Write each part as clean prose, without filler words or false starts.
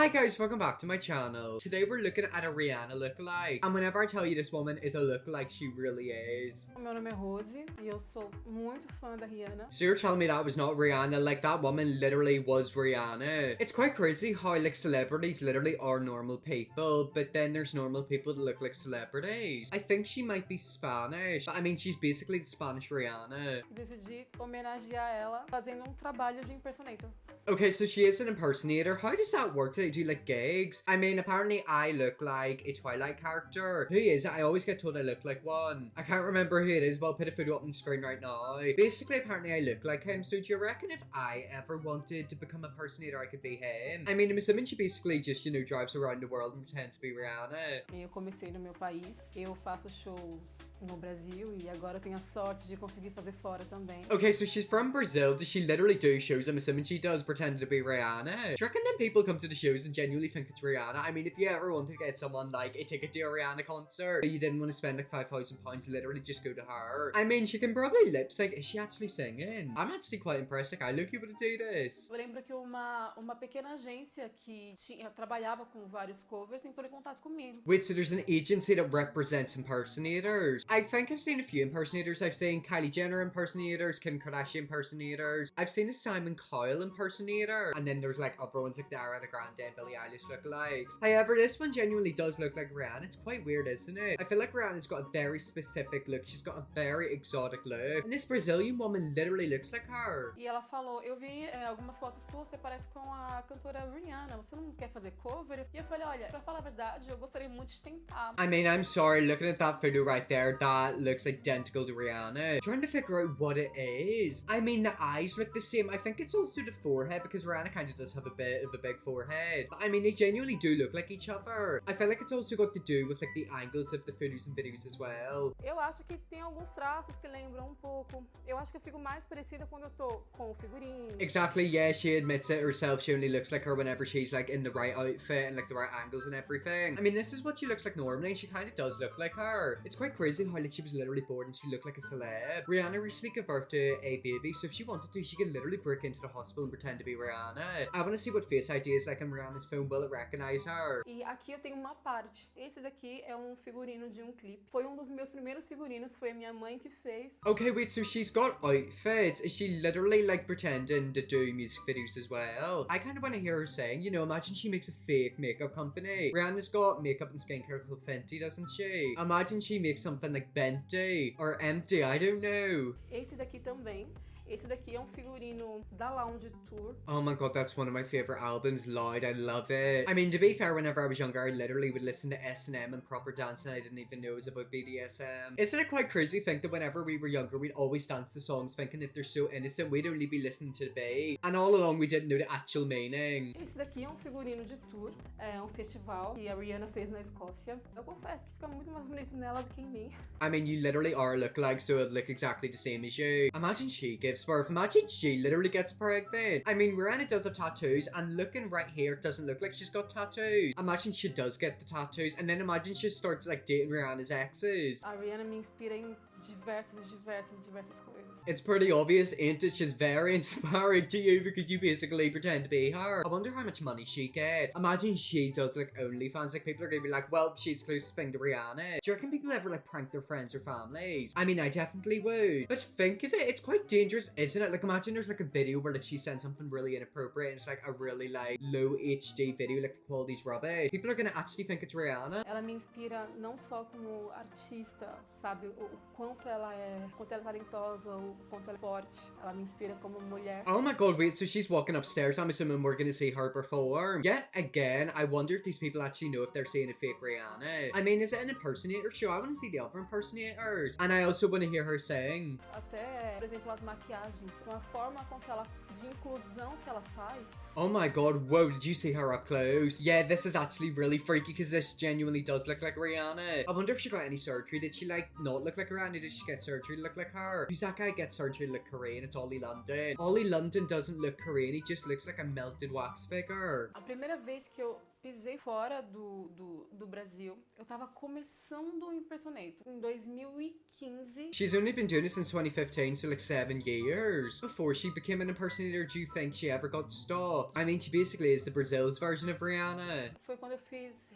Hi guys, welcome back to my channel. Today we're looking at a Rihanna lookalike. And whenever I tell you this woman is a lookalike, she really is. Meu nome é Rose e eu sou muito fã da Rihanna. So you're telling me that was not Rihanna? Like, that woman literally was Rihanna. It's quite crazy how like celebrities literally are normal people, but then there's normal people that look like celebrities. I think she might be Spanish, but I mean she's basically the Spanish Rihanna. E decidi homenagear ela fazendo trabalho de impersonator. Okay, so she is an impersonator. How does that work? Do they do like gigs? I mean, apparently I look like a Twilight character. Who is it? I always get told I look like one. I can't remember who it is, but I'll put a photo up on the screen right now. Basically, apparently I look like him. So do you reckon if I ever wanted to become a impersonator, I could be him? I mean, I'm assuming she basically just, you know, drives around the world and pretends to be Rihanna. Eu comecei no meu país, eu faço shows no Brasil e agora eu tenho a sorte de conseguir fazer fora também. Okay, so she's from Brazil. Does she literally do shows? I'm assuming she does, pretending to be Rihanna. Do you reckon that people come to the shows and genuinely think it's Rihanna? I mean, if you ever want to get someone like a ticket to a Rihanna concert, but you didn't want to spend like £5,000, literally just go to her. I mean, she can probably lip sync. Is she actually singing? I'm actually quite impressed. Like, I look able to do this. Eu lembro que uma pequena agência que trabalhava com vários covers entrou em contato comigo. Wait, so there's an agency that represents impersonators? I think I've seen a few impersonators. I've seen Kylie Jenner impersonators, Kim Kardashian impersonators. I've seen a Simon Cowell impersonator. And then there's like other ones like Ariana Grande and Billie Eilish lookalikes. However, this one genuinely does look like Rihanna. It's quite weird, isn't it? I feel like Rihanna's got a very specific look. She's got a very exotic look. And this Brazilian woman literally looks like her. E ela falou, eu vi algumas fotos suas, você parece com a cantora Rihanna, você não quer fazer cover? E eu falei, olha, pra falar a verdade, eu gostaria muito de tentar. I mean, I'm sorry, looking at that photo right there, that looks identical to Rihanna. Trying to figure out what it is. I mean, the eyes look the same. I think it's also the forehead because Rihanna kind of does have a bit of a big forehead. But I mean, they genuinely do look like each other. I feel like it's also got to do with like the angles of the photos and videos as well. Eu acho que tem alguns traços que lembram pouco. Eu acho que eu fico mais parecida quando eu tô com o figurino. Exactly, yeah, she admits it herself. She only looks like her whenever she's like in the right outfit and like the right angles and everything. I mean, this is what she looks like normally. She kind of does look like her. It's quite crazy how like she was literally born and she looked like a celeb. Rihanna recently gave birth to a baby, so if she wanted to, she could literally break into the hospital and pretend to be Rihanna. I want to see what Face ID is like on Rihanna's phone. Will it recognize her? E aqui eu tenho uma parte. Esse daqui é um figurino de um clipe. Foi um dos meus primeiros figurinos, foi a minha mãe que fez. Okay, wait, so she's got outfits. Is she literally like pretending to do music videos as well? I kind of want to hear her saying, you know, imagine she makes a fake makeup company. Rihanna's got makeup and skincare called Fenty, doesn't she? Imagine she makes something like Benti or Empty, I don't know. Esse daqui também. Esse daqui é um figurino da Lounge Tour. Oh my god, that's one of my favorite albums, Loud. I love it. I mean, to be fair, whenever I was younger, I literally would listen to S&M and proper dance and I didn't even know it was about BDSM. Isn't it quite crazy to think that whenever we were younger, we'd always dance to songs thinking that they're so innocent, we'd only be listening to the beat. And all along, we didn't know the actual meaning. Esse daqui é um figurino de tour, é um festival que a Rihanna fez na Escócia. Eu confesso que fica muito mais bonito nela do que em mim. I mean, you literally are a lookalike, so it'd look exactly the same as you. Imagine she gives birth. Imagine she literally gets pregnant. I mean, Rihanna does have tattoos, and looking right here doesn't look like she's got tattoos. Imagine she does get the tattoos, and then imagine she starts like dating Rihanna's exes. A Rihanna me inspira em diversas coisas. It's pretty obvious, ain't it? She's very inspiring to you because you basically pretend to be her. I wonder how much money she gets. Imagine she does like OnlyFans. Like, people are gonna be like, well, she's close thing to Rihanna. Do you reckon people ever like prank their friends or families? I mean, I definitely would. But think of it, it's quite dangerous, isn't it? Like, imagine there's like a video where like she sends something really inappropriate and it's like a really like low HD video, like the quality's rubbish. People are gonna actually think it's Rihanna. Ela me inspira não só como artista, sabe? O quanto ela é talentosa, o quanto ela é forte. Ela me inspira como mulher. Oh my god, wait, so she's walking upstairs. I'm assuming we're gonna see her perform. Yet again, I wonder if these people actually know if they're seeing a fake Rihanna. I mean, is it an impersonator show? I want to see the other impersonators. And I also want to hear her sing. Até, por exemplo, as maquiagens. A forma com que ela, de inclusão que ela faz. Oh my god, whoa, did you see her up close? Yeah, this is actually really freaky because this genuinely does look like Rihanna. I wonder if she got any surgery. Did she like not look like Rihanna? designer did she get surgery to look like her? Who's that guy gets surgery to look Korean? It's Ollie London. Ollie London doesn't look Korean, he just looks like a melted wax figure. A primeira vez que eu pisei fora do Brasil, eu tava começando o Impersonator em 2015. She's only been doing it since 2015, so like 7 years. Before she became an impersonator, do you think she ever got stopped? I mean, she basically is the Brazil's version of Rihanna. Foi quando eu fiz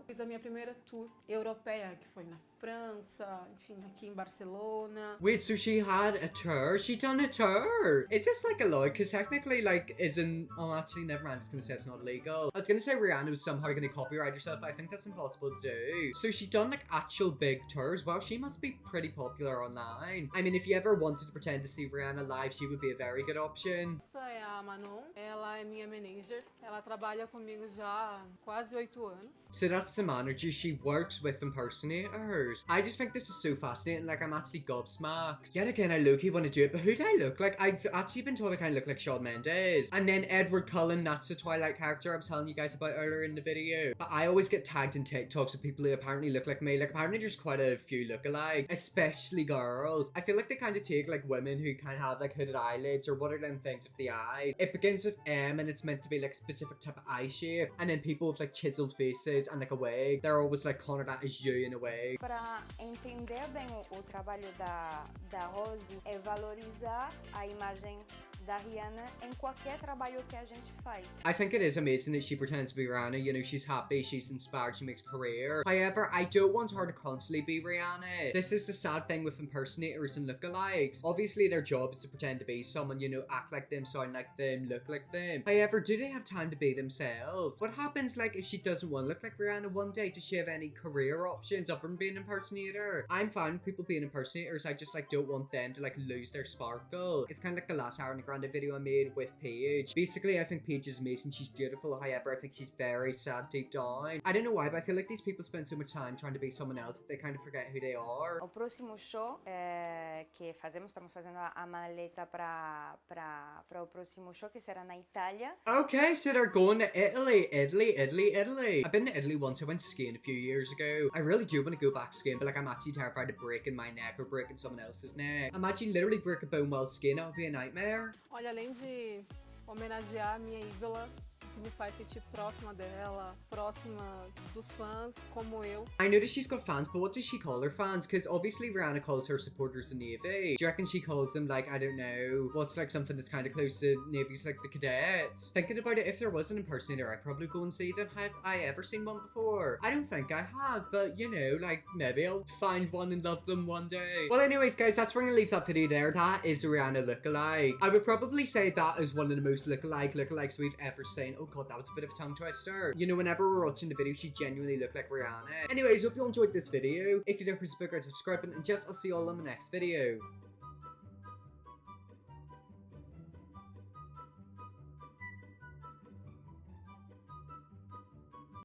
fiz a minha primeira tour europeia, que foi na França, enfim, aqui em Barcelona. Wait, so she had a tour? She done a tour? Is this like allowed? Because technically, like, oh, actually, never mind. I was gonna say it's not illegal. I was gonna say Rihanna was somehow gonna copyright herself, but I think that's impossible to do. So she done like actual big tours. Well, she must be pretty popular online. I mean, if you ever wanted to pretend to see Rihanna live, she would be a very good option. Essa é a Manon, ela é minha manager. Ela trabalha comigo já há quase 8 anos. So that's the manager. She works with impersonators. I just think this is so fascinating. Like, I'm actually gobsmacked. Yet again, I low-key want to do it, but who do I look like? I've actually been told I kind of look like Shawn Mendes. And then Edward Cullen, that's the Twilight character I was telling you guys about earlier in the video. But I always get tagged in TikToks of people who apparently look like me. Like, apparently there's quite a few lookalikes, especially girls. I feel like they kind of take like women who kind of have like hooded eyelids or what are them things with the eyes. It begins with M and it's meant to be like specific type of eye shape. And then people with like chiseled faces and like a wig, they're always like calling that as you in a wig. Para entender bem o trabalho da Rose é valorizar a imagem da Rihanna em qualquer trabalho que a gente faz. I think it is amazing that she pretends to be Rihanna. You know, she's happy, she's inspired, she makes a career. However, I don't want her to constantly be Rihanna. This is the sad thing with impersonators and lookalikes. Obviously, their job is to pretend to be someone, you know, act like them, sound like them, look like them. However, do they have time to be themselves? What happens, like, if she doesn't want to look like Rihanna one day? Does she have any career options other than being an impersonator? I'm fine with people being impersonators. I just, like, don't want them to, like, lose their sparkle. It's kind of like the last Ariana Grande video I made with Paige. Basically, I think Paige is amazing. She's beautiful. However, I think she's very sad deep down. I don't know why, but I feel like these people spend so much time trying to be someone else that they kind of forget who they are. O próximo show que estamos fazendo a maleta para o próximo show que será na Itália. Okay, so they're going to Italy. I've been to Italy once. I went skiing a few years ago. I really do want to go back skiing, but like I'm actually terrified of breaking my neck or breaking someone else's neck. Imagine literally break a bone while skiing. That would be a nightmare. Olha, além de homenagear a minha ídola, que me faz sentir próxima dela, próxima dos fãs, como eu. I noticed she's got fans, but what does she call her fans? Because obviously Rihanna calls her supporters the Navy. Do you reckon she calls them, like, I don't know, what's like something that's kind of close to Navy's, like the cadets? Thinking about it, if there was an impersonator, I'd probably go and see them. Have I ever seen one before? I don't think I have, but you know, like, maybe I'll find one and love them one day. Well, anyways, guys, that's where I'm gonna leave that video there. That is a Rihanna lookalike. I would probably say that is one of the most lookalikes we've ever seen. Oh god, that was a bit of a tongue twister. You know, whenever we're watching the video, she genuinely looked like Rihanna. Anyways, hope you all enjoyed this video. If you don't, please subscribe and just I'll see you all in the next video.